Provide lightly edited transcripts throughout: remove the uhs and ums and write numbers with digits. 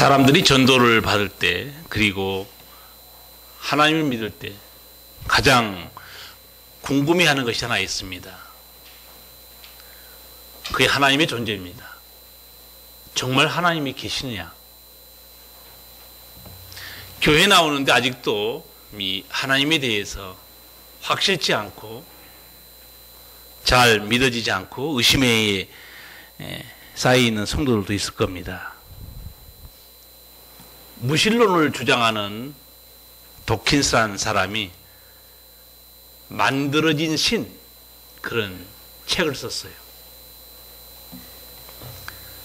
사람들이 전도를 받을 때, 그리고 하나님을 믿을 때 가장 궁금해하는 것이 하나 있습니다. 그게 하나님의 존재입니다. 정말 하나님이 계시느냐? 교회 나오는데 아직도 이 하나님에 대해서 확실치 않고 잘 믿어지지 않고 의심에 쌓여 있는 성도들도 있을 겁니다. 무신론을 주장하는 도킨스라는 사람이 만들어진 신, 그런 책을 썼어요.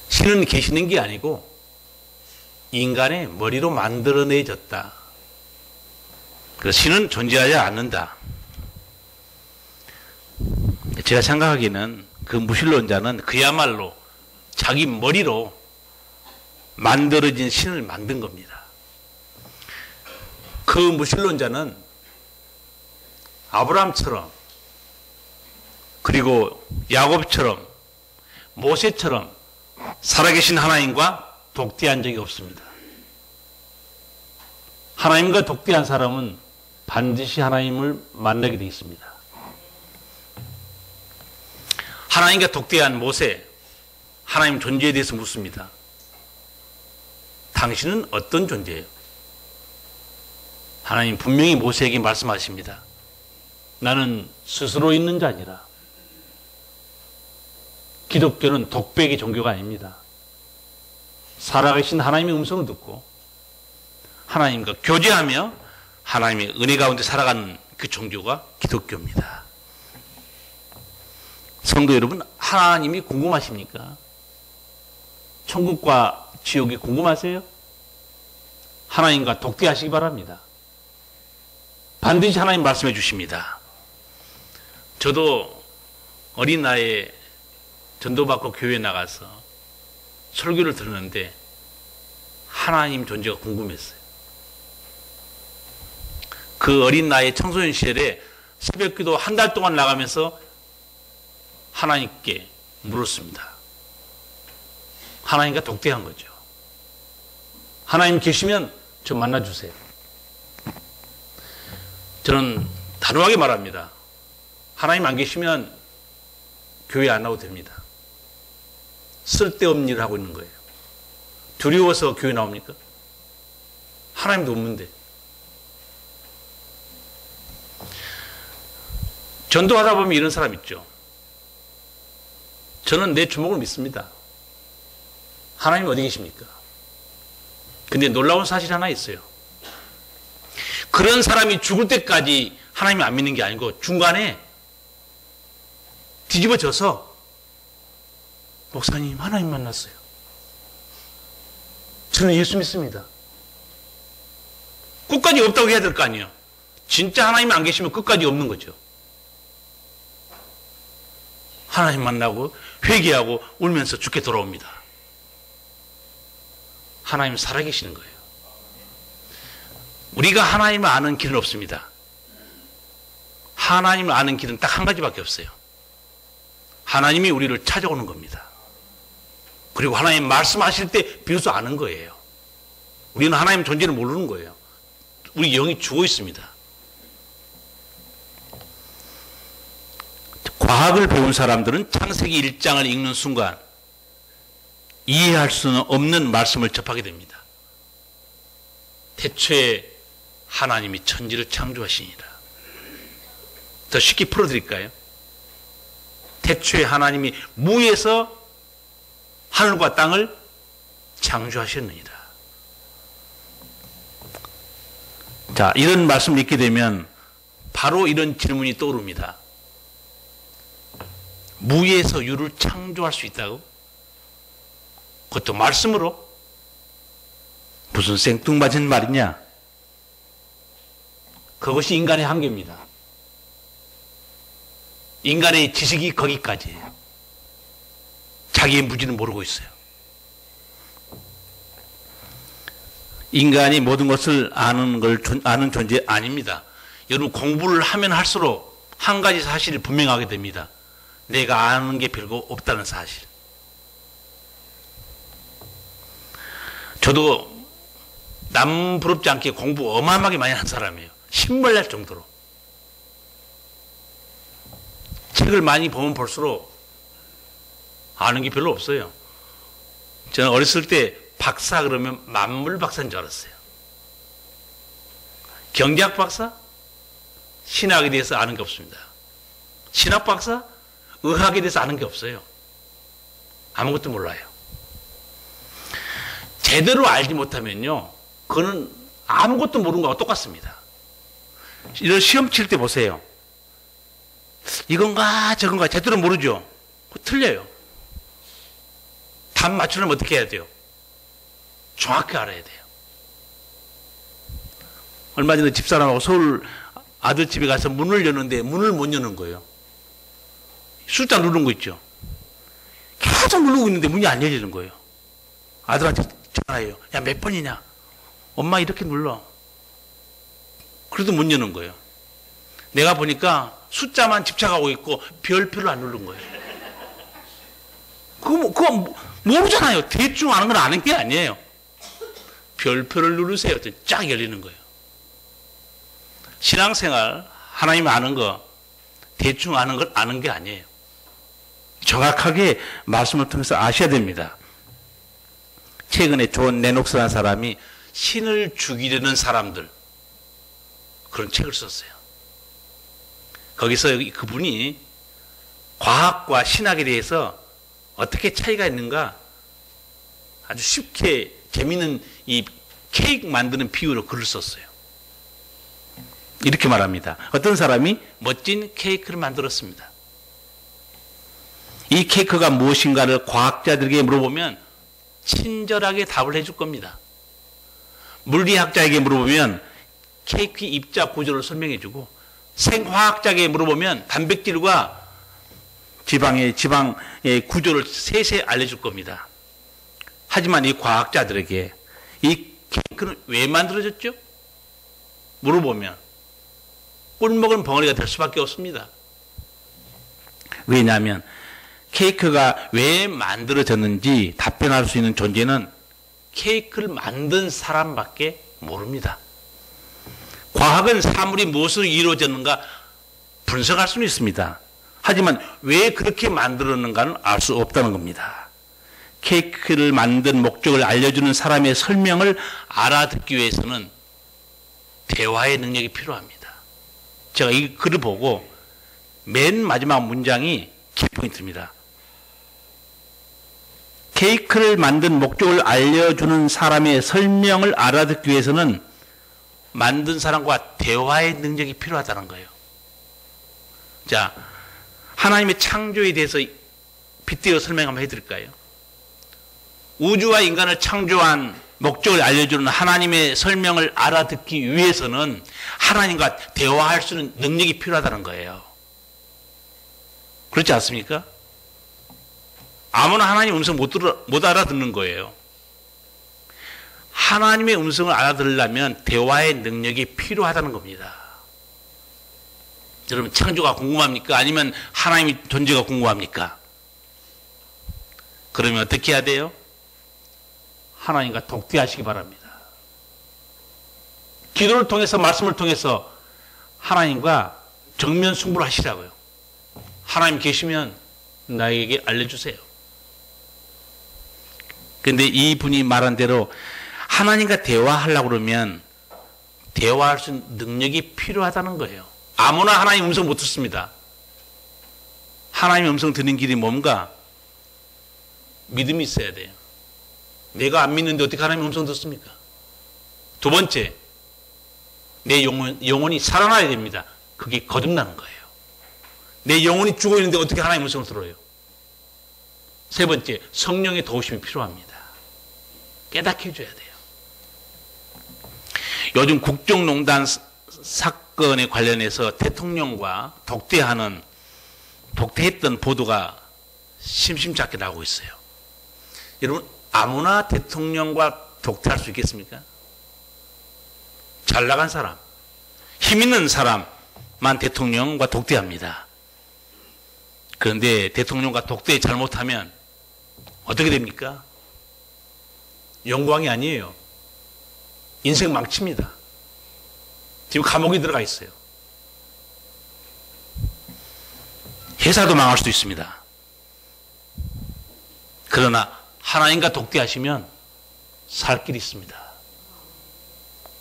신은 계시는 게 아니고 인간의 머리로 만들어내졌다. 그래서 신은 존재하지 않는다. 제가 생각하기에는 그 무신론자는 그야말로 자기 머리로 만들어진 신을 만든 겁니다. 그 무신론자는 아브라함처럼, 그리고 야곱처럼, 모세처럼 살아계신 하나님과 독대한 적이 없습니다. 하나님과 독대한 사람은 반드시 하나님을 만나게 되어 있습니다. 하나님과 독대한 모세, 하나님 존재에 대해서 묻습니다. 당신은 어떤 존재예요? 하나님 분명히 모세에게 말씀하십니다. 나는 스스로 있는 자 아니라. 기독교는 독백의 종교가 아닙니다. 살아계신 하나님의 음성을 듣고 하나님과 교제하며 하나님의 은혜 가운데 살아가는 그 종교가 기독교입니다. 성도 여러분, 하나님이 궁금하십니까? 천국과 지옥이 궁금하세요? 하나님과 독대하시기 바랍니다. 반드시 하나님 말씀해 주십니다. 저도 어린 나이에 전도받고 교회에 나가서 설교를 들었는데 하나님 존재가 궁금했어요. 그 어린 나이에 청소년 시절에 새벽기도 한 달 동안 나가면서 하나님께 물었습니다. 하나님과 독대한 거죠. 하나님 계시면 저 만나주세요. 저는 단호하게 말합니다. 하나님 안 계시면 교회 안 나와도 됩니다. 쓸데없는 일을 하고 있는 거예요. 두려워서 교회 나옵니까? 하나님도 없는데. 전도하다 보면 이런 사람 있죠. 저는 내 주먹을 믿습니다. 하나님 어디 계십니까? 근데 놀라운 사실 하나 있어요. 그런 사람이 죽을 때까지 하나님 안 믿는 게 아니고 중간에 뒤집어져서 목사님 하나님 만났어요. 저는 예수 믿습니다. 끝까지 없다고 해야 될 거 아니에요. 진짜 하나님이 안 계시면 끝까지 없는 거죠. 하나님 만나고 회개하고 울면서 죽게 돌아옵니다. 하나님 살아계시는 거예요. 우리가 하나님을 아는 길은 없습니다. 하나님을 아는 길은 딱 한 가지밖에 없어요. 하나님이 우리를 찾아오는 겁니다. 그리고 하나님 말씀하실 때 비로소 아는 거예요. 우리는 하나님 존재를 모르는 거예요. 우리 영이 죽어 있습니다. 과학을 배운 사람들은 창세기 1장을 읽는 순간 이해할 수는 없는 말씀을 접하게 됩니다. 태초에 하나님이 천지를 창조하시니라. 더 쉽게 풀어드릴까요? 태초에 하나님이 무에서 하늘과 땅을 창조하셨느니라. 자, 이런 말씀을 읽게 되면 바로 이런 질문이 떠오릅니다. 무에서 유를 창조할 수 있다고? 그것도 말씀으로? 무슨 생뚱맞은 말이냐? 그것이 인간의 한계입니다. 인간의 지식이 거기까지예요. 자기의 무지는 모르고 있어요. 인간이 모든 것을 아는 존재 아닙니다. 여러분 공부를 하면 할수록 한 가지 사실을 분명하게 됩니다. 내가 아는 게 별거 없다는 사실. 저도 남 부럽지 않게 공부 어마어마하게 많이 한 사람이에요. 신물 날 정도로. 책을 많이 보면 볼수록 아는 게 별로 없어요. 저는 어렸을 때 박사 그러면 만물 박사인 줄 알았어요. 경제학 박사? 신학에 대해서 아는 게 없습니다. 신학 박사? 의학에 대해서 아는 게 없어요. 아무것도 몰라요. 제대로 알지 못하면요, 그거는 아무것도 모르는 거하고 똑같습니다. 이런 시험 칠 때 보세요. 이건가 저건가 제대로 모르죠. 틀려요. 답 맞추려면 어떻게 해야 돼요? 정확히 알아야 돼요. 얼마 전에 집사람하고 서울 아들 집에 가서 문을 여는데 문을 못 여는 거예요. 숫자 누르는 거 있죠. 계속 누르고 있는데 문이 안 열리는 거예요. 아들한테 전화해요. 야, 몇 번이냐? 엄마 이렇게 눌러. 그래도 못 여는 거예요. 내가 보니까 숫자만 집착하고 있고 별표를 안 누른 거예요. 그거 모르잖아요. 대충 아는 건 아는 게 아니에요. 별표를 누르세요. 쫙 열리는 거예요. 신앙생활, 하나님 아는 거, 대충 아는 걸 아는 게 아니에요. 정확하게 말씀을 통해서 아셔야 됩니다. 최근에 존 레녹스라는 사람이 신을 죽이려는 사람들, 그런 책을 썼어요. 거기서 그분이 과학과 신학에 대해서 어떻게 차이가 있는가 아주 쉽게 재미있는 이 케이크 만드는 비유로 글을 썼어요. 이렇게 말합니다. 어떤 사람이 멋진 케이크를 만들었습니다. 이 케이크가 무엇인가를 과학자들에게 물어보면 친절하게 답을 해줄 겁니다. 물리학자에게 물어보면 케이크 입자 구조를 설명해 주고, 생화학자에게 물어보면 단백질과 지방의 구조를 세세히 알려줄 겁니다. 하지만 이 과학자들에게 이 케이크는 왜 만들어졌죠? 물어보면 꿀먹은 벙어리가 될 수밖에 없습니다. 왜냐하면 케이크가 왜 만들어졌는지 답변할 수 있는 존재는 케이크를 만든 사람밖에 모릅니다. 과학은 사물이 무엇으로 이루어졌는가 분석할 수는 있습니다. 하지만 왜 그렇게 만들었는가는 알 수 없다는 겁니다. 케이크를 만든 목적을 알려주는 사람의 설명을 알아듣기 위해서는 대화의 능력이 필요합니다. 제가 이 글을 보고 맨 마지막 문장이 키포인트입니다. 케이크를 만든 목적을 알려주는 사람의 설명을 알아듣기 위해서는 만든 사람과 대화의 능력이 필요하다는 거예요. 자, 하나님의 창조에 대해서 빗대어 설명 한번 해드릴까요? 우주와 인간을 창조한 목적을 알려주는 하나님의 설명을 알아듣기 위해서는 하나님과 대화할 수 있는 능력이 필요하다는 거예요. 그렇지 않습니까? 아무나 하나님의 음성 못 알아듣는 거예요. 하나님의 음성을 알아들으려면 대화의 능력이 필요하다는 겁니다. 여러분, 창조가 궁금합니까? 아니면 하나님의 존재가 궁금합니까? 그러면 어떻게 해야 돼요? 하나님과 독대하시기 바랍니다. 기도를 통해서, 말씀을 통해서 하나님과 정면 승부를 하시라고요. 하나님 계시면 나에게 알려주세요. 그런데 이분이 말한 대로 하나님과 대화하려고 그러면 대화할 수 있는 능력이 필요하다는 거예요. 아무나 하나님 음성 못 듣습니다. 하나님 음성 듣는 길이 뭔가? 믿음이 있어야 돼요. 내가 안 믿는데 어떻게 하나님 음성 듣습니까? 두 번째, 내 영혼이 살아나야 됩니다. 그게 거듭나는 거예요. 내 영혼이 죽어 있는데 어떻게 하나님 음성을 들어요? 세 번째, 성령의 도우심이 필요합니다. 깨닫게 해줘야 돼요. 요즘 국정농단 사건에 관련해서 대통령과 독대했던 보도가 심심찮게 나오고 있어요. 여러분, 아무나 대통령과 독대할 수 있겠습니까? 잘 나간 사람, 힘 있는 사람만 대통령과 독대합니다. 그런데 대통령과 독대 잘못하면 어떻게 됩니까? 영광이 아니에요. 인생 망칩니다. 지금 감옥에 들어가 있어요. 회사도 망할 수도 있습니다. 그러나 하나님과 독대하시면 살 길이 있습니다.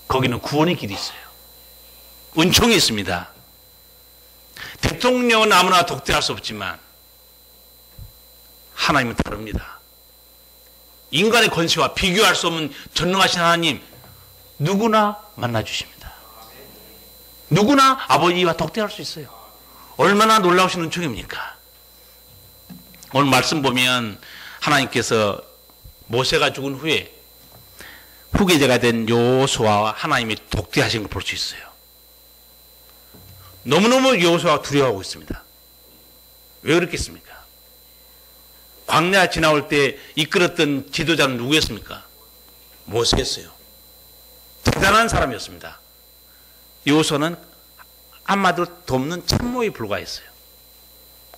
거기는 구원의 길이 있어요. 은총이 있습니다. 대통령은 아무나 독대할 수 없지만 하나님은 다릅니다. 인간의 권세와 비교할 수 없는 전능하신 하나님 누구나 만나주십니다. 누구나 아버지와 독대할 수 있어요. 얼마나 놀라우신 은총입니까? 오늘 말씀 보면 하나님께서 모세가 죽은 후에 후계자가 된 여호수아와 하나님이 독대하신 걸 볼 수 있어요. 너무너무 여호수아가 두려워하고 있습니다. 왜 그렇겠습니까? 광야 지나올 때 이끌었던 지도자는 누구였습니까? 모세였어요. 대단한 사람이었습니다. 여호수아는 한마디로 돕는 참모에 불과했어요.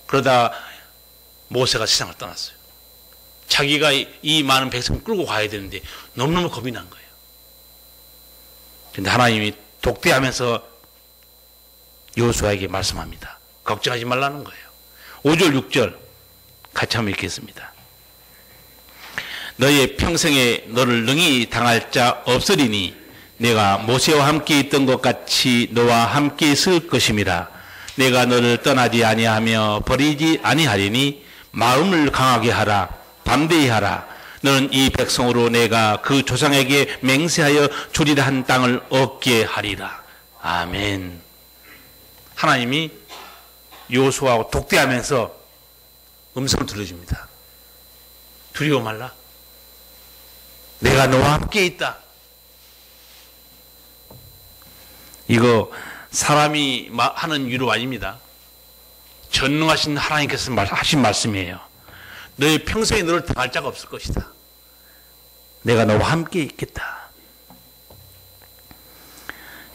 그러다 모세가 세상을 떠났어요. 자기가 이 많은 백성을 끌고 가야 되는데 너무너무 겁이 난 거예요. 그런데 하나님이 독대하면서 여호수아에게 말씀합니다. 걱정하지 말라는 거예요. 5절 6절 같이 한번 읽겠습니다. 너의 평생에 너를 능히 당할 자 없으리니 내가 모세와 함께 있던 것 같이 너와 함께 있을 것임이라. 내가 너를 떠나지 아니하며 버리지 아니하리니 마음을 강하게 하라. 담대히 하라. 너는 이 백성으로 내가 그 조상에게 맹세하여 주리라 한 땅을 얻게 하리라. 아멘. 하나님이 여호수아하고 독대하면서 음성을 들려줍니다. 두려워 말라. 내가 너와 함께 있다. 이거 사람이 하는 위로 아닙니다. 전능하신 하나님께서 하신 말씀이에요. 너의 평생에 너를 당할 자가 없을 것이다. 내가 너와 함께 있겠다.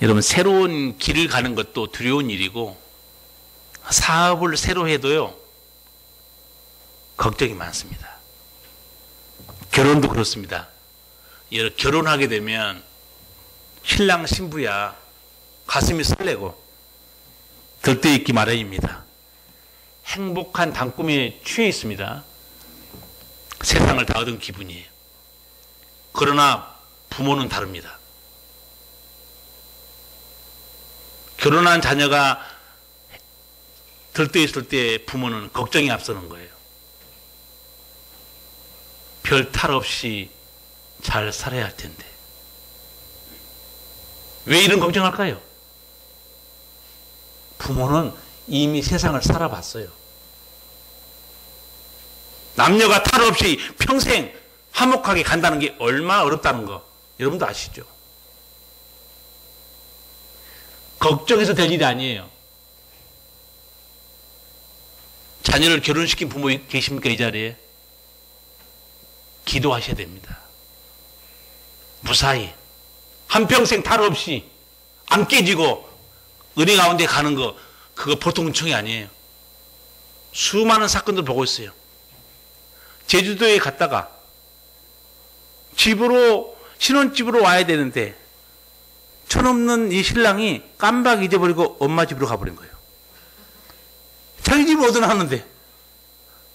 여러분, 새로운 길을 가는 것도 두려운 일이고 사업을 새로 해도요 걱정이 많습니다. 결혼도 그렇습니다. 결혼하게 되면 신랑 신부야 가슴이 설레고 들떠 있기 마련입니다. 행복한 단꿈에 취해 있습니다. 세상을 다 얻은 기분이에요. 그러나 부모는 다릅니다. 결혼한 자녀가 들떠 있을 때 부모는 걱정이 앞서는 거예요. 별 탈 없이 잘 살아야 할 텐데. 왜 이런 걱정할까요? 부모는 이미 세상을 살아봤어요. 남녀가 탈 없이 평생 화목하게 간다는 게 얼마나 어렵다는 거 여러분도 아시죠? 걱정해서 될 일이 아니에요. 자녀를 결혼시킨 부모 계십니까? 이 자리에? 기도하셔야 됩니다. 무사히 한평생 탈 없이 안 깨지고 은혜 가운데 가는 거 그거 보통 은총이 아니에요. 수많은 사건들 보고 있어요. 제주도에 갔다가 집으로 신혼집으로 와야 되는데 철없는 이 신랑이 깜박 잊어버리고 엄마 집으로 가버린 거예요. 자기 집을 얻어놨는데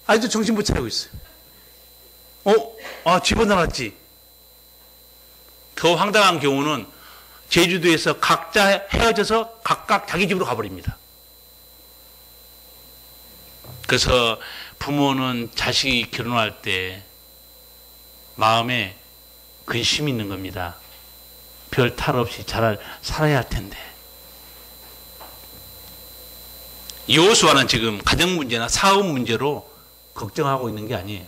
아직도 정신 못 차리고 있어요. 집어넣었지. 더 황당한 경우는 제주도에서 각자 헤어져서 각각 자기 집으로 가버립니다. 그래서 부모는 자식이 결혼할 때 마음에 근심이 있는 겁니다. 별 탈 없이 잘 살아야 할 텐데. 여호수아는 지금 가정 문제나 사업 문제로 걱정하고 있는 게 아니에요.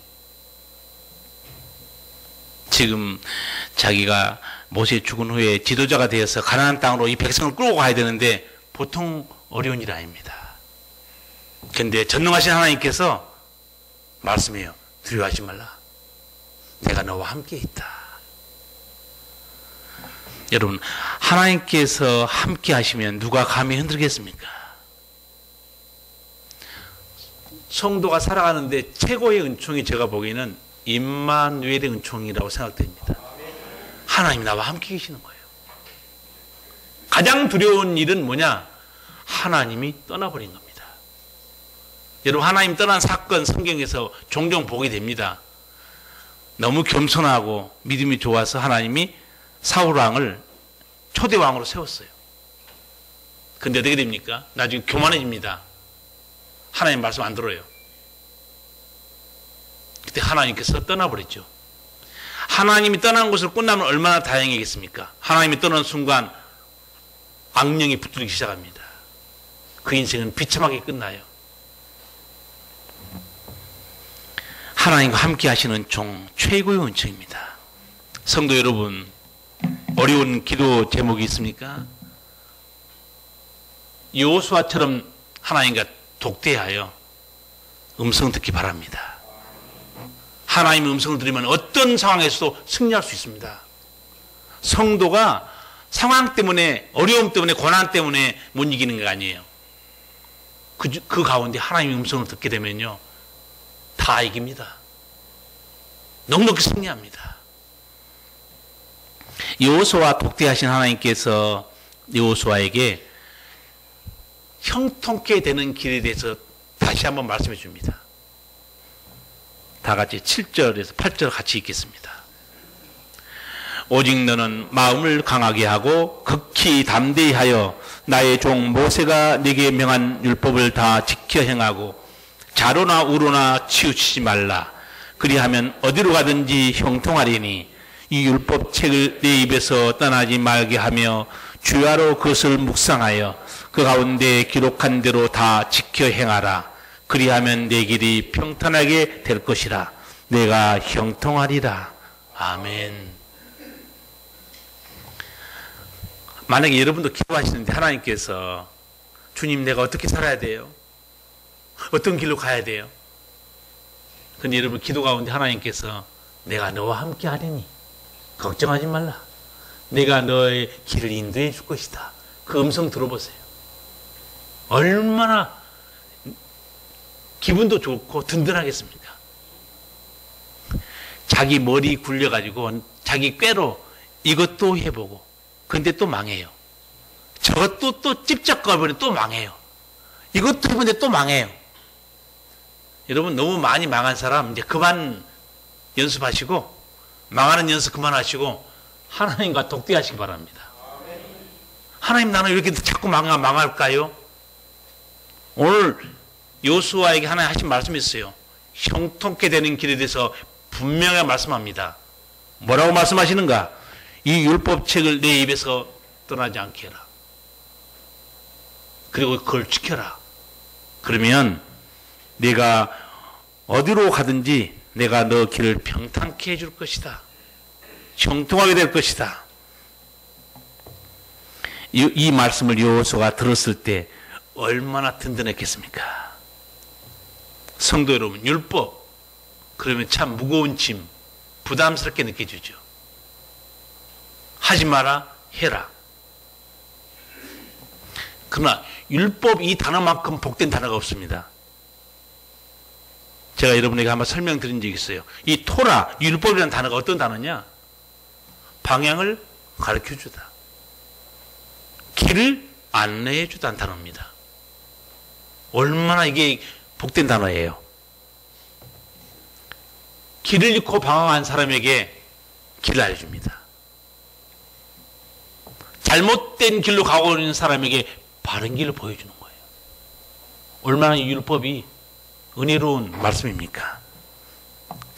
지금 자기가 모세 죽은 후에 지도자가 되어서 가나안 땅으로 이 백성을 끌고 가야 되는데 보통 어려운 일 아닙니다. 그런데 전능하신 하나님께서 말씀해요. 두려워하지 말라. 내가 너와 함께 있다. 여러분, 하나님께서 함께 하시면 누가 감히 흔들겠습니까? 성도가 살아가는데 최고의 은총이 제가 보기에는 임마누엘의 은총이라고 생각됩니다. 하나님이 나와 함께 계시는 거예요. 가장 두려운 일은 뭐냐? 하나님이 떠나버린 겁니다. 여러분, 하나님 떠난 사건 성경에서 종종 보게 됩니다. 너무 겸손하고 믿음이 좋아서 하나님이 사울왕을 초대왕으로 세웠어요. 근데 어떻게 됩니까? 나중에 교만해집니다. 하나님 말씀 안 들어요. 그때 하나님께서 떠나버렸죠. 하나님이 떠난 것을 끝나면 얼마나 다행이겠습니까? 하나님이 떠난 순간 악령이 붙들기 시작합니다. 그 인생은 비참하게 끝나요. 하나님과 함께 하시는 종, 최고의 은총입니다. 성도 여러분, 어려운 기도 제목이 있습니까? 여호수아처럼 하나님과 독대하여 음성 듣기 바랍니다. 하나님의 음성을 들으면 어떤 상황에서도 승리할 수 있습니다. 성도가 상황 때문에, 어려움 때문에, 고난 때문에 못 이기는 게 아니에요. 그 가운데 하나님의 음성을 듣게 되면요, 다 이깁니다. 넉넉히 승리합니다. 여호수아와 독대하신 하나님께서 여호수아에게 형통케 되는 길에 대해서 다시 한번 말씀해 줍니다. 다 같이 7절에서 8절 같이 읽겠습니다. 오직 너는 마음을 강하게 하고 극히 담대히 하여 나의 종 모세가 네게 명한 율법을 다 지켜 행하고 좌로나 우로나 치우치지 말라. 그리하면 어디로 가든지 형통하리니 이 율법책을 내 입에서 떠나지 말게 하며 주야로 그것을 묵상하여 그 가운데 기록한 대로 다 지켜 행하라. 그리하면 내 길이 평탄하게 될 것이라. 내가 형통하리라. 아멘. 만약에 여러분도 기도하시는데 하나님께서 주님, 내가 어떻게 살아야 돼요? 어떤 길로 가야 돼요? 근데 여러분 기도 가운데 하나님께서 내가 너와 함께 하리니 걱정하지 말라. 내가 너의 길을 인도해 줄 것이다. 그 음성 들어보세요. 얼마나 기분도 좋고 든든하겠습니까? 자기 머리 굴려가지고 자기 꾀로 이것도 해보고 근데 또 망해요. 저것도 또 찝쩍거리면 또 망해요. 이것도 해보는데 또 망해요. 여러분, 너무 많이 망한 사람 이제 그만 연습하시고, 망하는 연습 그만하시고 하나님과 독대하시기 바랍니다. 하나님, 나는 왜 이렇게 자꾸 망할까요? 오늘 여호수아에게 하나님 하신 말씀이 있어요. 형통케 되는 길에 대해서 분명히 말씀합니다. 뭐라고 말씀하시는가? 이 율법책을 내 입에서 떠나지 않게 해라. 그리고 그걸 지켜라. 그러면 네가 어디로 가든지 내가 너 길을 평탄케 해줄 것이다. 형통하게 될 것이다. 이 말씀을 여호수아가 들었을 때 얼마나 든든했겠습니까? 성도 여러분, 율법 그러면 참 무거운 짐, 부담스럽게 느껴지죠. 하지 마라, 해라. 그러나 율법 이 단어만큼 복된 단어가 없습니다. 제가 여러분에게 한번 설명드린 적이 있어요. 이 토라, 율법이라는 단어가 어떤 단어냐? 방향을 가르쳐주다. 길을 안내해주다는 단어입니다. 얼마나 이게 복된 단어예요. 길을 잃고 방황한 사람에게 길을 알려줍니다. 잘못된 길로 가고 있는 사람에게 바른 길을 보여주는 거예요. 얼마나 이 율법이 은혜로운 말씀입니까?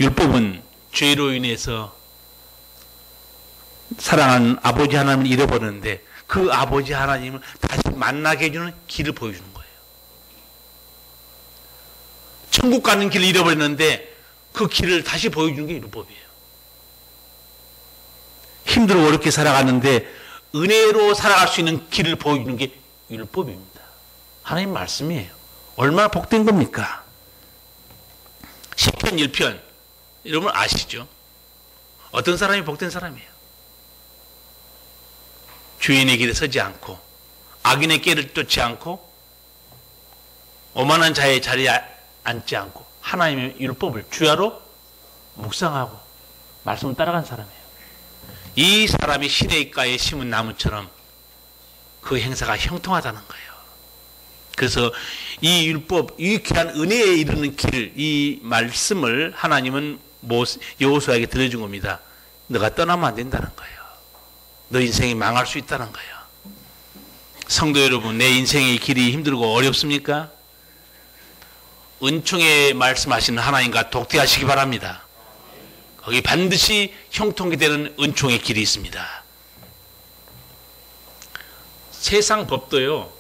율법은 죄로 인해서 사랑하는 아버지 하나님을 잃어버렸는데 그 아버지 하나님을 다시 만나게 해주는 길을 보여주는 거예요. 천국 가는 길을 잃어버렸는데 그 길을 다시 보여주는 게 율법이에요. 힘들고 어렵게 살아갔는데 은혜로 살아갈 수 있는 길을 보여주는 게 율법입니다. 하나님 말씀이에요. 얼마나 복된 겁니까? 시편 1편 여러분 아시죠? 어떤 사람이 복된 사람이에요? 주인의 길에 서지 않고 악인의 꾀를 쫓지 않고 오만한 자의 자리에 앉지 않고 하나님의 율법을 주야로 묵상하고 말씀을 따라간 사람이에요. 이 사람이 시내가에 심은 나무처럼 그 행사가 형통하다는 거예요. 그래서 이 율법, 이 귀한 은혜에 이르는 길, 이 말씀을 하나님은 여호수아에게 들려준 겁니다. 너가 떠나면 안 된다는 거예요. 너 인생이 망할 수 있다는 거예요. 성도 여러분, 내 인생의 길이 힘들고 어렵습니까? 은총에 말씀하시는 하나님과 독대하시기 바랍니다. 거기 반드시 형통이 되는 은총의 길이 있습니다. 세상 법도요,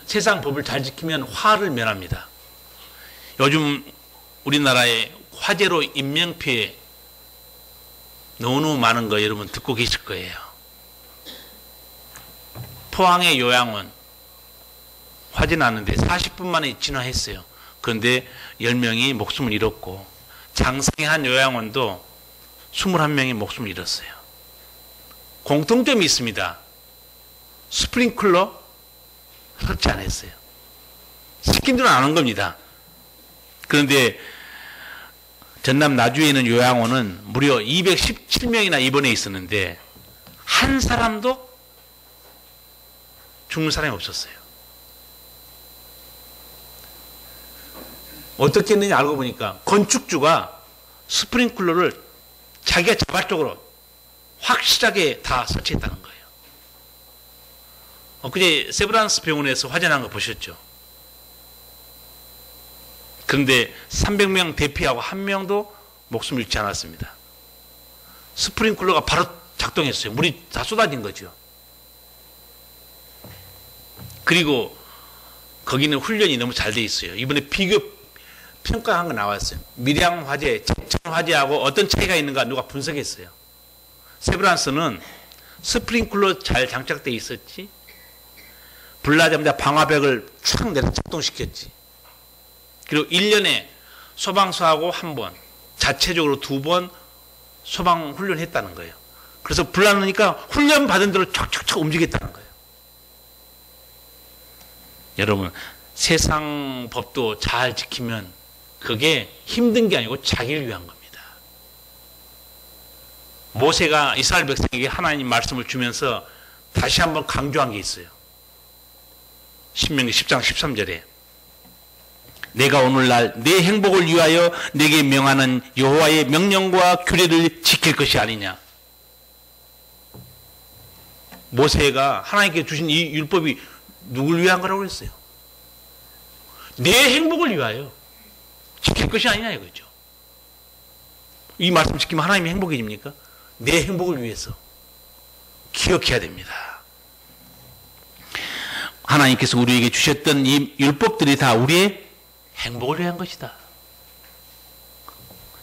세상 법을 잘 지키면 화를 면합니다. 요즘 우리나라에 화재로 인명피해 너무너무 많은 거 여러분 듣고 계실 거예요. 포항의 요양원 화재 났는데 40분 만에 진화했어요. 그런데 10명이 목숨을 잃었고, 장성의 한 요양원도 21명이 목숨을 잃었어요. 공통점이 있습니다. 스프링클러 설치 안 했어요. 시킨 대로 안 한 겁니다. 그런데 전남 나주에 있는 요양원은 무려 217명이나 입원해 있었는데 한 사람도 죽는 사람이 없었어요. 어떻게 했는지 알고 보니까 건축주가 스프링클러를 자기가 자발적으로 확실하게 다 설치했다는 거예요. 엊그제 세브란스 병원에서 화재 난 거 보셨죠? 그런데 300명 대피하고 한 명도 목숨을 잃지 않았습니다. 스프링클러가 바로 작동했어요. 물이 다 쏟아진 거죠. 그리고 거기는 훈련이 너무 잘 돼 있어요. 이번에 비교 평가한 거 나왔어요. 밀양 화재, 제천 화재하고 어떤 차이가 있는가 누가 분석했어요. 세브란스는 스프링클러 잘 장착돼 있었지, 불나자마자 방화벽을 촥 내려 작동시켰지, 그리고 1년에 소방서하고 한 번, 자체적으로 2번 소방 훈련했다는 거예요. 그래서 불나니까 훈련 받은 대로 척척척 움직였다는 거예요. 여러분, 세상 법도 잘 지키면 그게 힘든 게 아니고 자기를 위한 겁니다. 모세가 이스라엘 백성에게 하나님 말씀을 주면서 다시 한번 강조한 게 있어요. 신명기 10장 13절에 내가 오늘날 내 행복을 위하여 내게 명하는 여호와의 명령과 규례를 지킬 것이 아니냐. 모세가 하나님께 주신 이 율법이 누굴 위한 거라고 했어요? 내 행복을 위하여 지킬 것이 아니냐 이거죠. 이 말씀 지키면 하나님이 행복해집니까? 내 행복을 위해서 기억해야 됩니다. 하나님께서 우리에게 주셨던 이 율법들이 다 우리의 행복을 위한 것이다.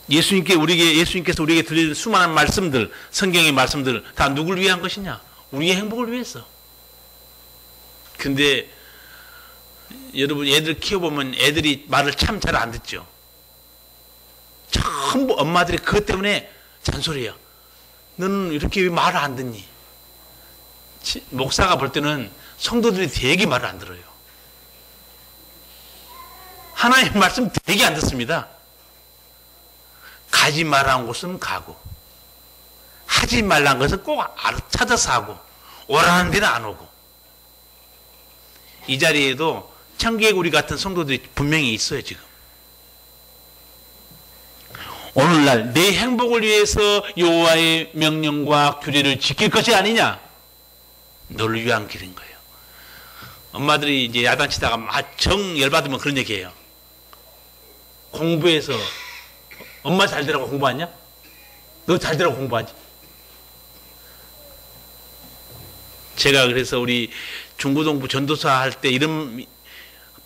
예수님께서 우리에게 들려준 수많은 말씀들, 성경의 말씀들 다 누굴 위한 것이냐? 우리의 행복을 위해서. 근데 여러분, 애들 키워보면 애들이 말을 참 잘 안 듣죠. 전부 엄마들이 그것 때문에 잔소리해요. 너는 이렇게 왜 말을 안 듣니? 목사가 볼 때는 성도들이 되게 말을 안 들어요. 하나님의 말씀 되게 안 듣습니다. 가지 말라는 곳은 가고, 하지 말라는 것은 꼭 찾아서 하고, 오라는 데는 안 오고. 이 자리에도 청개구리 같은 성도들이 분명히 있어요, 지금. 오늘날 내 행복을 위해서 여호와의 명령과 규례를 지킬 것이 아니냐? 너를 위한 길인 거예요. 엄마들이 이제 야단치다가 정 열받으면 그런 얘기해요. 공부해서 엄마 잘 되라고 공부하냐? 너 잘 되라고 공부하지? 제가 그래서 우리 중고등부 전도사 할 때 이런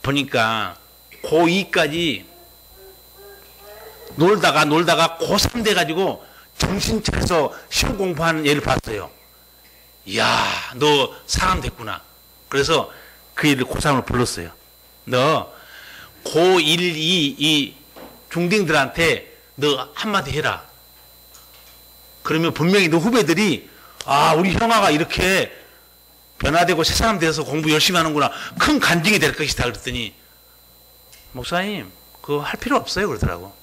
보니까 고2까지 놀다가 고3 돼가지고 정신 차려서 시험 공부하는 애를 봤어요. 이야, 너 사람 됐구나. 그래서 그 애를 고3을 불렀어요. 너 고1, 2 이 중딩들한테 너 한마디 해라. 그러면 분명히 너 후배들이 우리 형아가 이렇게 변화되고 새 사람 돼서 공부 열심히 하는구나. 큰 간증이 될 것이다. 그랬더니 목사님 그거 할 필요 없어요 그러더라고.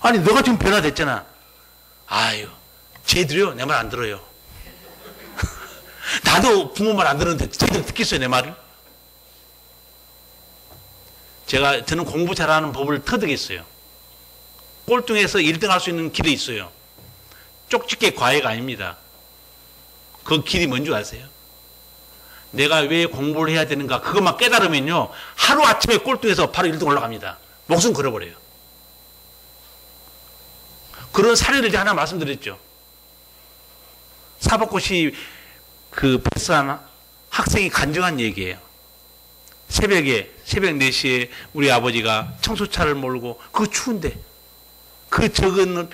아니 너가 지금 변화됐잖아. 아유 쟤들이요, 내 말 안 들어요. 나도 부모 말 안 들었는데 쟤들 듣겠어요, 내 말을? 저는 공부 잘하는 법을 터득했어요. 꼴등에서 1등 할 수 있는 길이 있어요. 쪽집게 과외가 아닙니다. 그 길이 뭔지 아세요? 내가 왜 공부를 해야 되는가 그것만 깨달으면요, 하루아침에 꼴등에서 바로 1등 올라갑니다. 목숨 걸어버려요. 그런 사례를 하나 말씀드렸죠. 사법고시 패스한 학생이 간증한 얘기예요. 새벽 4시에 우리 아버지가 청소차를 몰고 그 추운데 그 적은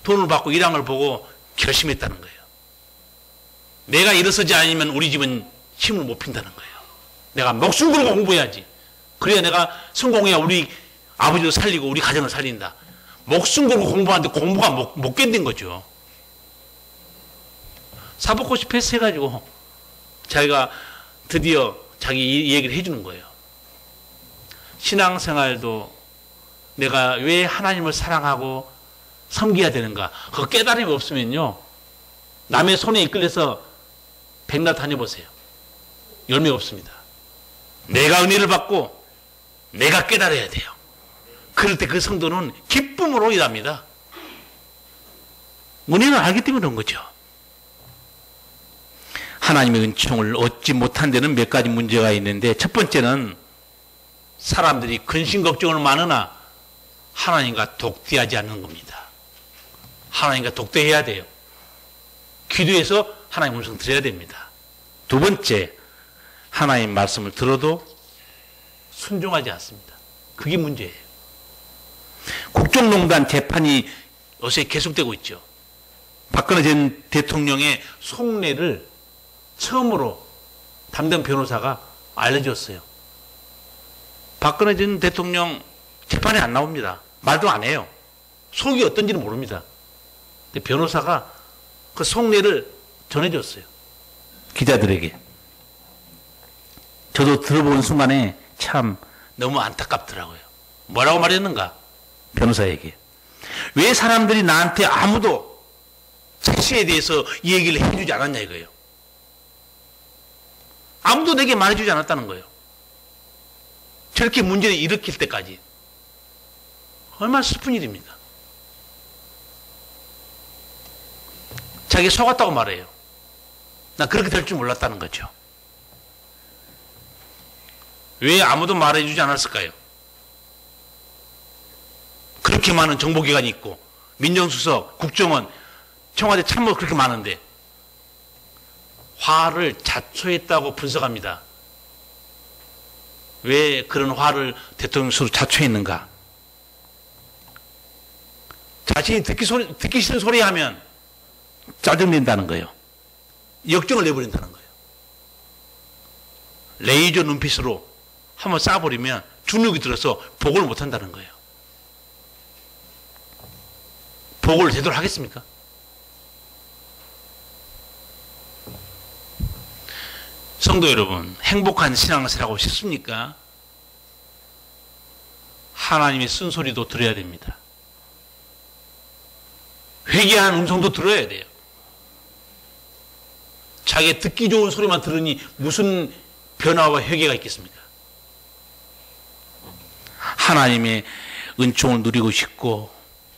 돈을 받고 일한 걸 보고 결심했다는 거예요. 내가 일어서지 않으면 우리 집은 힘을 못 핀다는 거예요. 내가 목숨 걸고 공부해야지. 그래야 내가 성공해야 우리 아버지도 살리고 우리 가정을 살린다. 목숨 걸고 공부하는데 공부가 못 견딘 거죠. 사법고시 패스해가지고 자기가 드디어 자기 얘기를 해주는 거예요. 신앙생활도 내가 왜 하나님을 사랑하고 섬겨야 되는가, 그 깨달음이 없으면요, 남의 손에 이끌려서 백날 다녀보세요. 열매 없습니다. 내가 은혜를 받고 내가 깨달아야 돼요. 그럴 때 그 성도는 기쁨으로 일합니다. 은혜를 알기 때문에 그런 거죠. 하나님의 은총을 얻지 못한 데는 몇 가지 문제가 있는데, 첫 번째는 사람들이 근심 걱정을 많으나 하나님과 독대하지 않는 겁니다. 하나님과 독대해야 돼요. 기도해서 하나님 음성 드려야 됩니다. 두 번째, 하나님 말씀을 들어도 순종하지 않습니다. 그게 문제예요. 국정농단 재판이 요새 계속되고 있죠. 박근혜 전 대통령의 속내를 처음으로 담당 변호사가 알려줬어요. 박근혜 전 대통령 재판에 안 나옵니다. 말도 안 해요. 속이 어떤지는 모릅니다. 근데 변호사가 그 속내를 전해줬어요. 기자들에게. 저도 들어보는 순간에 참 너무 안타깝더라고요. 뭐라고 말했는가? 변호사에게. 왜 사람들이 나한테 아무도 최씨에 대해서 이 얘기를 해주지 않았냐 이거예요. 아무도 내게 말해주지 않았다는 거예요. 저렇게 문제를 일으킬 때까지. 얼마나 슬픈 일입니까? 자기 속았다고 말해요. 나 그렇게 될 줄 몰랐다는 거죠. 왜 아무도 말해주지 않았을까요? 그렇게 많은 정보기관이 있고 민정수석, 국정원, 청와대 참모 그렇게 많은데 화를 자초했다고 분석합니다. 왜 그런 화를 대통령 스스로 자초했는가? 자신이 듣기 싫은 소리 하면 짜증낸다는 거예요. 역정을 내버린다는 거예요. 레이저 눈빛으로 한번 쏴버리면 주눅이 들어서 복을 못한다는 거예요. 복을 제대로 하겠습니까? 성도 여러분, 행복한 신앙생활하고 싶습니까? 하나님의 쓴소리도 들어야 됩니다. 회개하는 음성도 들어야 돼요. 자기 듣기 좋은 소리만 들으니 무슨 변화와 회개가 있겠습니까? 하나님의 은총을 누리고 싶고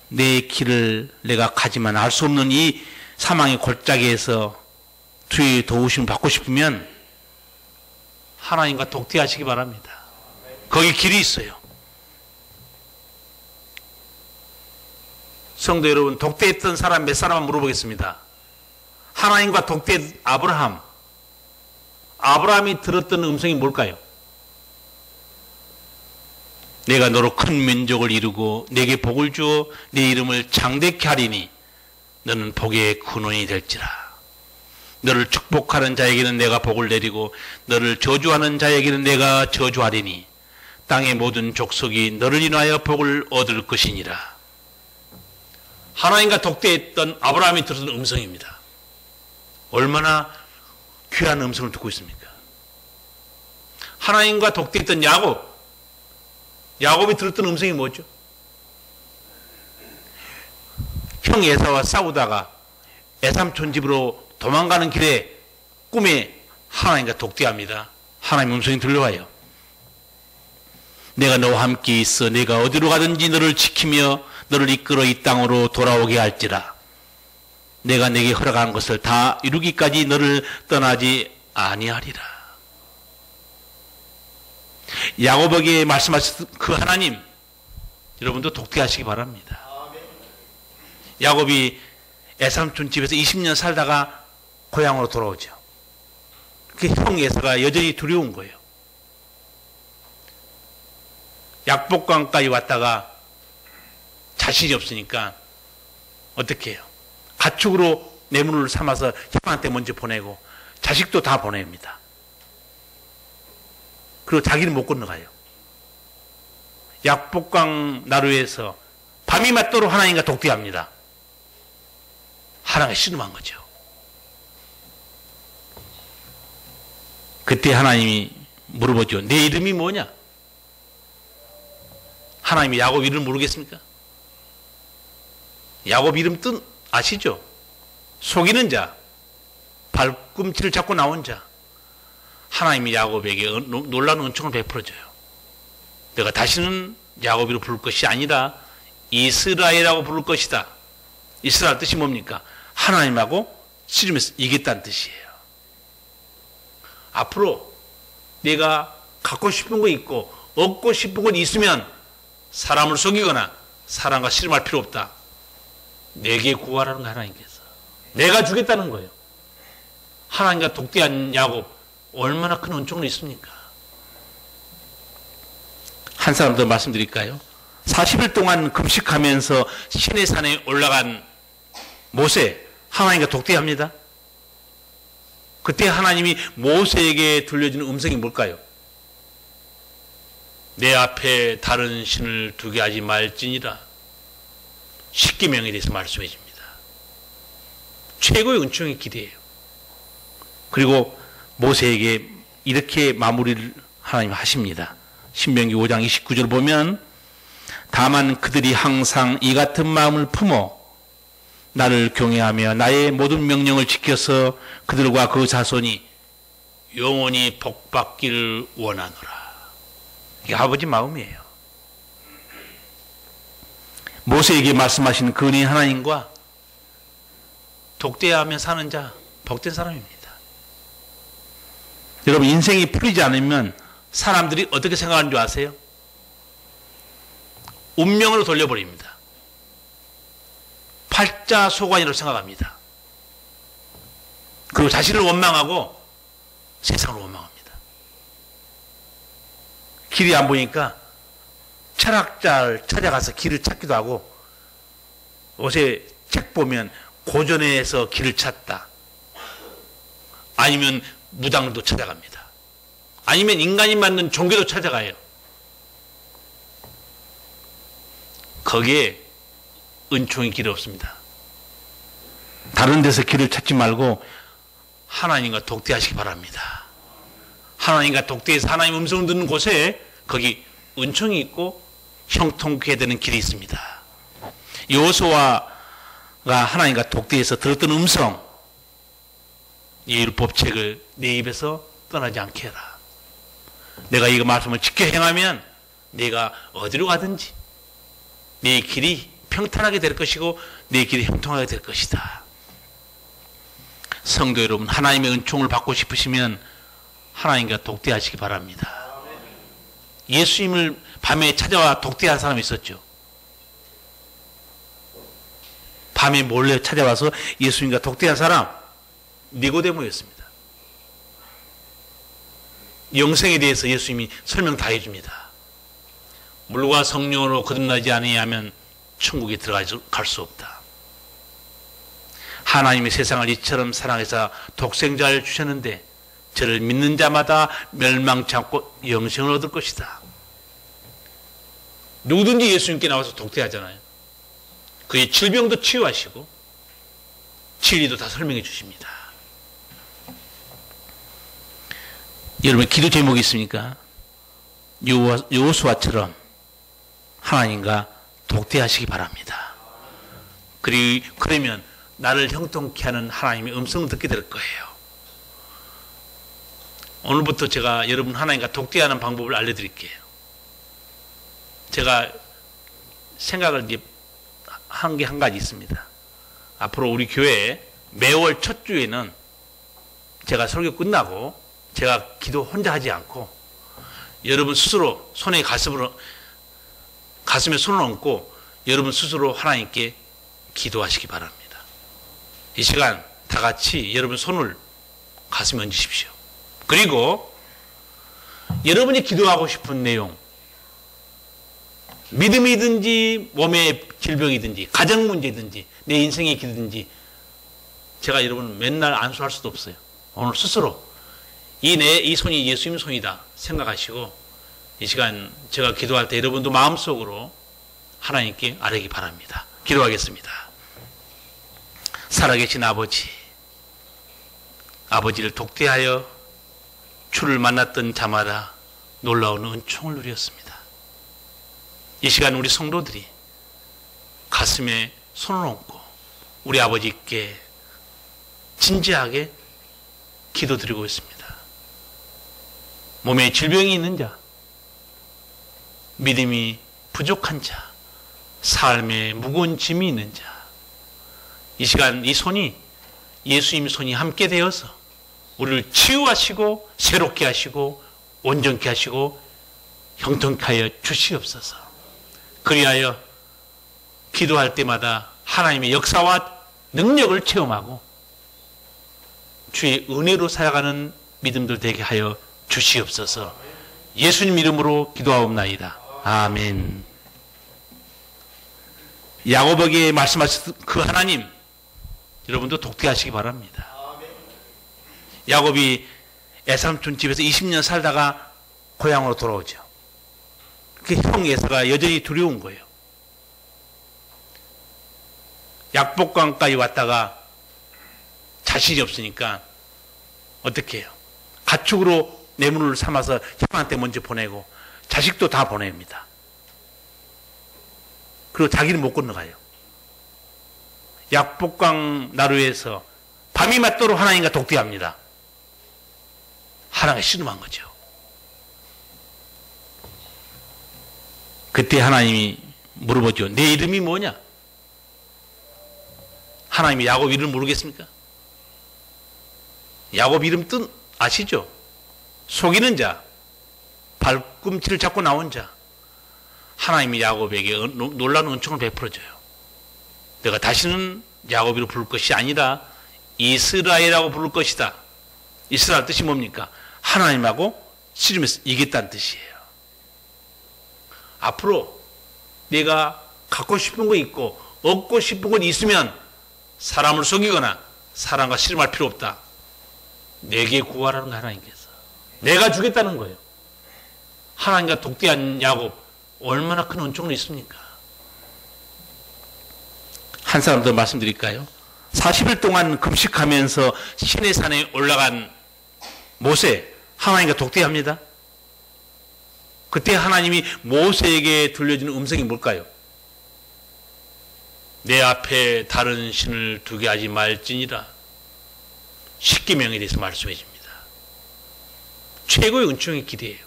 내 길을 내가 가지만 알 수 없는 이 사망의 골짜기에서 주의 도우심을 받고 싶으면 하나님과 독대하시기 바랍니다. 거기 길이 있어요. 성도 여러분, 독대했던 사람 몇 사람만 물어보겠습니다. 하나님과 독대했던 아브라함이 들었던 음성이 뭘까요? 내가 너로 큰 민족을 이루고 내게 복을 주어 내 이름을 장대케 하리니 너는 복의 근원이 될지라. 너를 축복하는 자에게는 내가 복을 내리고 너를 저주하는 자에게는 내가 저주하리니 땅의 모든 족속이 너를 인하여 복을 얻을 것이니라. 하나님과 독대했던 아브라함이 들었던 음성입니다. 얼마나 귀한 음성을 듣고 있습니까? 하나님과 독대했던 야곱이 들었던 음성이 뭐죠? 형 에사와 싸우다가 애삼촌 집으로 도망가는 길에 꿈에 하나님과 독대합니다. 하나님 음성이 들려와요. 내가 너와 함께 있어 내가 어디로 가든지 너를 지키며 너를 이끌어 이 땅으로 돌아오게 할지라. 내가 내게 허락한 것을 다 이루기까지 너를 떠나지 아니하리라. 야곱에게 말씀하셨던 그 하나님, 여러분도 독대하시기 바랍니다. 야곱이 에삼촌 집에서 20년 살다가 고향으로 돌아오죠. 그 형 에서가 여전히 두려운 거예요. 약복강까지 왔다가 자신이 없으니까 어떻게 해요? 가축으로 뇌물을 삼아서 형한테 먼저 보내고 자식도 다 보냅니다. 그리고 자기는 못 건너가요. 약복강 나루에서 밤이 맞도록 하나님과 독대합니다. 하나님과 씨름한 거죠. 그때 하나님이 물어보죠. 내 이름이 뭐냐? 하나님이 야곱 이름 모르겠습니까? 야곱 이름 뜻 아시죠? 속이는 자, 발꿈치를 잡고 나온 자. 하나님이 야곱에게 놀라운 은총을 베풀어줘요. 내가 다시는 야곱이로 부를 것이 아니라 이스라엘이라고 부를 것이다. 이스라엘 뜻이 뭡니까? 하나님하고 씨름해서 이겼다는 뜻이에요. 앞으로 내가 갖고 싶은 거 있고 얻고 싶은 것 있으면 사람을 속이거나 사람과 씨름할 필요 없다. 내게 구하라는 거 하나님께서. 내가 주겠다는 거예요. 하나님과 독대한 야곱 얼마나 큰 은총이 있습니까? 한 사람 더 말씀드릴까요? 40일 동안 금식하면서 시내산에 올라간 모세, 하나님과 독대합니다. 그때 하나님이 모세에게 들려주는 음성이 뭘까요? 내 앞에 다른 신을 두게 하지 말지니라. 십계명에 대해서 말씀해 줍니다. 최고의 은총의 길이에요. 그리고 모세에게 이렇게 마무리를 하나님 하십니다. 신명기 5장 29절 보면 다만 그들이 항상 이 같은 마음을 품어 나를 경외하며 나의 모든 명령을 지켜서 그들과 그 자손이 영원히 복받기를 원하노라. 이게 아버지 마음이에요. 모세에게 말씀하신 그 은혜의 하나님과 독대하며 사는 자 복된 사람입니다. 여러분 인생이 풀리지 않으면 사람들이 어떻게 생각하는 줄 아세요? 운명으로 돌려버립니다. 팔자소관이라고 생각합니다. 그리고 자신을 원망하고 세상을 원망합니다. 길이 안 보이니까 철학자를 찾아가서 길을 찾기도 하고, 요새 책 보면 고전에서 길을 찾다, 아니면 무당도 찾아갑니다. 아니면 인간이 만든 종교도 찾아가요. 거기에 은총의 길이 없습니다. 다른 데서 길을 찾지 말고 하나님과 독대하시기 바랍니다. 하나님과 독대해서 하나님 음성을 듣는 곳에 거기 은총이 있고 형통케 되는 길이 있습니다. 여호수아가 하나님과 독대해서 들었던 음성, 이 율법책을 내 입에서 떠나지 않게 해라. 내가 이 말씀을 지켜 행하면 내가 어디로 가든지 내 길이 평탄하게 될 것이고 내 길이 형통하게 될 것이다. 성도 여러분, 하나님의 은총을 받고 싶으시면 하나님과 독대하시기 바랍니다. 예수님을 밤에 찾아와 독대한 사람이 있었죠. 밤에 몰래 찾아와서 예수님과 독대한 사람, 니고데모였습니다. 영생에 대해서 예수님이 설명 다 해줍니다. 물과 성령으로 거듭나지 아니하면 천국에 들어갈 수 없다. 하나님이 세상을 이처럼 사랑해서 독생자를 주셨는데 저를 믿는 자마다 멸망치 않고 영생을 얻을 것이다. 누구든지 예수님께 나와서 독대하잖아요. 그의 질병도 치유하시고 진리도 다 설명해 주십니다. 여러분 기도 제목이 있습니까? 여호수아처럼 하나님과 독대하시기 바랍니다. 그러면 나를 형통케 하는 하나님의 음성을 듣게 될 거예요. 오늘부터 제가 여러분 하나님과 독대하는 방법을 알려드릴게요. 제가 생각을 한 게 한 가지 있습니다. 앞으로 우리 교회에 매월 첫 주에는 제가 설교 끝나고 제가 기도 혼자 하지 않고 여러분 스스로 가슴에 손을 얹고 여러분 스스로 하나님께 기도하시기 바랍니다. 이 시간 다 같이 여러분 손을 가슴에 얹으십시오. 그리고 여러분이 기도하고 싶은 내용, 믿음이든지 몸의 질병이든지 가정 문제든지 내 인생의 길이든지 제가 여러분 맨날 안수할 수도 없어요. 오늘 스스로 이 손이 예수님 손이다 생각하시고 이 시간 제가 기도할 때 여러분도 마음속으로 하나님께 아뢰기 바랍니다. 기도하겠습니다. 살아계신 아버지를 독대하여 주를 만났던 자마다 놀라운 은총을 누렸습니다. 이 시간 우리 성도들이 가슴에 손을 얹고 우리 아버지께 진지하게 기도드리고 있습니다. 몸에 질병이 있는 자, 믿음이 부족한 자, 삶에 무거운 짐이 있는 자, 이 시간 이 손이 예수님 손이 함께 되어서 우리를 치유하시고 새롭게 하시고 온전케 하시고 형통케 하여 주시옵소서. 그리하여 기도할 때마다 하나님의 역사와 능력을 체험하고 주의 은혜로 살아가는 믿음들 되게 하여 주시옵소서. 예수님 이름으로 기도하옵나이다. 아멘. 야고보에게 말씀하신 그 하나님 여러분도 독대하시기 바랍니다. 야곱이 에삼촌 집에서 20년 살다가 고향으로 돌아오죠. 그 형 에서가 여전히 두려운 거예요. 약복강까지 왔다가 자신이 없으니까 어떻게 해요? 가축으로 뇌물을 삼아서 형한테 먼저 보내고 자식도 다 보냅니다. 그리고 자기는 못 건너가요. 약복강 나루에서 밤이 맞도록 하나님과 독대합니다. 하나님과 씨름한 거죠. 그때 하나님이 물어보죠. 내 이름이 뭐냐? 하나님이 야곱 이름 모르겠습니까? 야곱 이름 뜻 아시죠? 속이는 자, 발꿈치를 잡고 나온 자. 하나님이 야곱에게 놀라운 은총을 베풀어줘요. 내가 다시는 야곱이로 부를 것이 아니라 이스라엘이라고 부를 것이다. 이스라엘 뜻이 뭡니까? 하나님하고 씨름해서 이겼다는 뜻이에요. 앞으로 내가 갖고 싶은 거 있고 얻고 싶은 건 있으면 사람을 속이거나 사람과 씨름할 필요 없다. 내게 구하라는 거 하나님께서. 내가 주겠다는 거예요. 하나님과 독대한 야곱 얼마나 큰 은총이 있습니까? 한 사람 더 말씀드릴까요? 40일 동안 금식하면서 시내산에 올라간 모세, 하나님과 독대합니다. 그때 하나님이 모세에게 들려주는 음성이 뭘까요? 내 앞에 다른 신을 두게 하지 말지니라. 십계명에 대해서 말씀해 줍니다. 최고의 은총의 기대예요.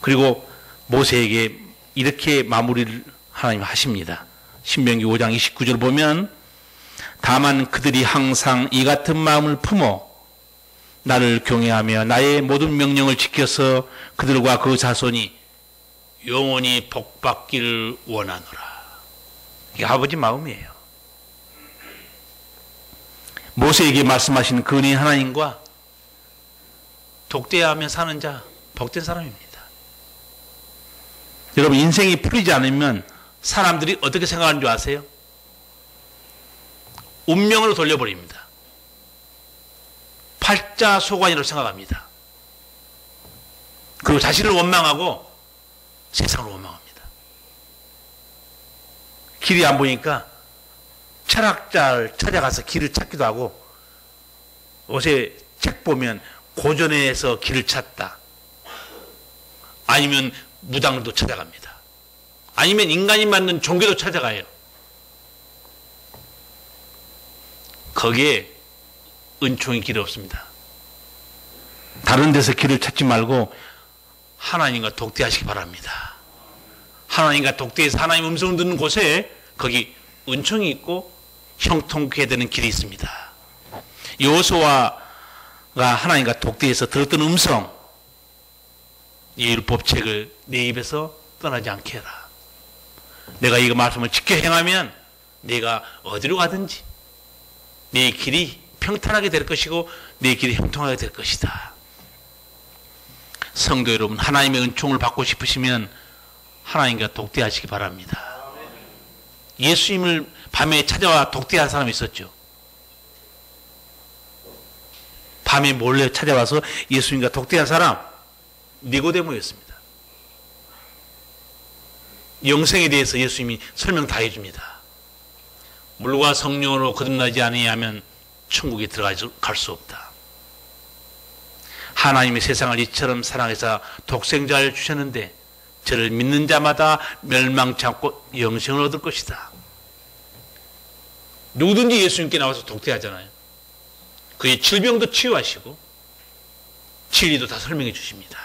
그리고 모세에게 이렇게 마무리를 하나님 하십니다. 신명기 5장 29절 보면 다만 그들이 항상 이 같은 마음을 품어 나를 경외하며 나의 모든 명령을 지켜서 그들과 그 자손이 영원히 복받기를 원하노라. 이게 아버지 마음이에요. 모세에게 말씀하신 그 은혜의 하나님과 독대하며 사는 자 복된 사람입니다. 여러분 인생이 풀리지 않으면 사람들이 어떻게 생각하는 줄 아세요? 운명으로 돌려버립니다. 팔자소관이라고 생각합니다. 그리고 자신을 원망하고 세상을 원망합니다. 길이 안 보니까 철학자를 찾아가서 길을 찾기도 하고 요새 책 보면 고전에서 길을 찾다. 아니면 무당도 찾아갑니다. 아니면 인간이 만든 종교도 찾아가요. 거기에 은총의 길이 없습니다. 다른 데서 길을 찾지 말고 하나님과 독대하시기 바랍니다. 하나님과 독대해서 하나님 음성을 듣는 곳에 거기 은총이 있고 형통케 되는 길이 있습니다. 여호수아가 하나님과 독대해서 들었던 음성, 이 율법책을 내 입에서 떠나지 않게 해라. 내가 이 말씀을 지켜 행하면 내가 어디로 가든지 내 길이 평탄하게 될 것이고 내 길이 형통하게 될 것이다. 성도 여러분, 하나님의 은총을 받고 싶으시면 하나님과 독대하시기 바랍니다. 예수님을 밤에 찾아와 독대한 사람이 있었죠. 밤에 몰래 찾아와서 예수님과 독대한 사람, 니고데모였습니다. 영생에 대해서 예수님이 설명 다 해줍니다. 물과 성령으로 거듭나지 아니하면 천국에 들어갈 수 없다. 하나님이 세상을 이처럼 사랑해서 독생자를 주셨는데 저를 믿는 자마다 멸망치 않고 영생을 얻을 것이다. 누구든지 예수님께 나와서 독대하잖아요. 그의 질병도 치유하시고 진리도 다 설명해 주십니다.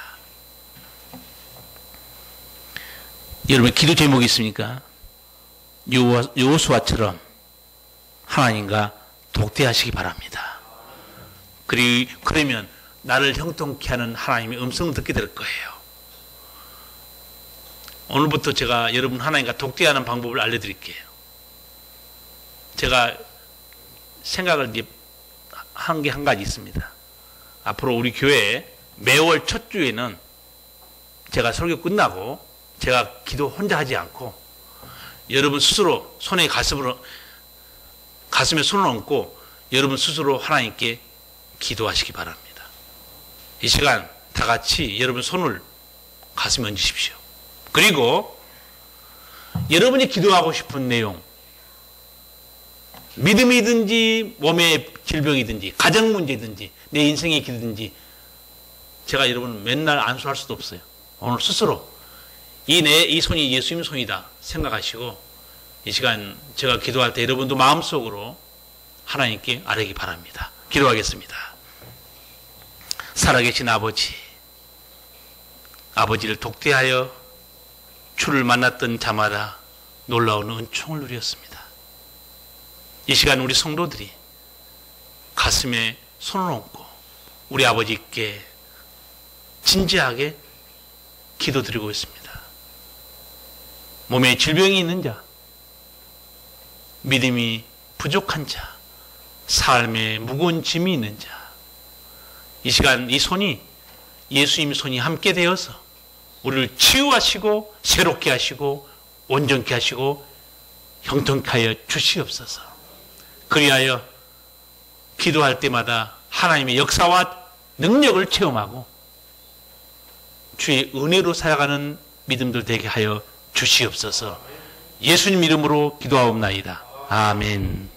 여러분, 기도 제목이 있습니까? 여호수아처럼 하나님과 독대하시기 바랍니다. 그러면 나를 형통케 하는 하나님의 음성을 듣게 될 거예요. 오늘부터 제가 여러분 하나님과 독대하는 방법을 알려드릴게요. 제가 생각을 한 게 한 가지 있습니다. 앞으로 우리 교회에 매월 첫 주에는 제가 설교 끝나고 제가 기도 혼자 하지 않고 여러분 스스로 손에 가슴에 손을 얹고 여러분 스스로 하나님께 기도하시기 바랍니다. 이 시간 다 같이 여러분 손을 가슴에 얹으십시오. 그리고 여러분이 기도하고 싶은 내용, 믿음이든지 몸의 질병이든지 가정 문제든지 내 인생의 길이든지 제가 여러분 맨날 안수할 수도 없어요. 오늘 스스로 이 손이 예수님 손이다 생각하시고 이 시간 제가 기도할 때 여러분도 마음속으로 하나님께 아뢰기 바랍니다. 기도하겠습니다. 살아계신 아버지, 아버지를 독대하여 주를 만났던 자마다 놀라운 은총을 누렸습니다. 이 시간 우리 성도들이 가슴에 손을 얹고 우리 아버지께 진지하게 기도드리고 있습니다. 몸에 질병이 있는 자, 믿음이 부족한 자, 삶에 무거운 짐이 있는 자, 이 시간 이 손이 예수님의 손이 함께 되어서 우리를 치유하시고 새롭게 하시고 온전케 하시고 형통케 하여 주시옵소서. 그리하여 기도할 때마다 하나님의 역사와 능력을 체험하고 주의 은혜로 살아가는 믿음들 되게 하여 주시옵소서. 예수님 이름으로 기도하옵나이다. 아멘.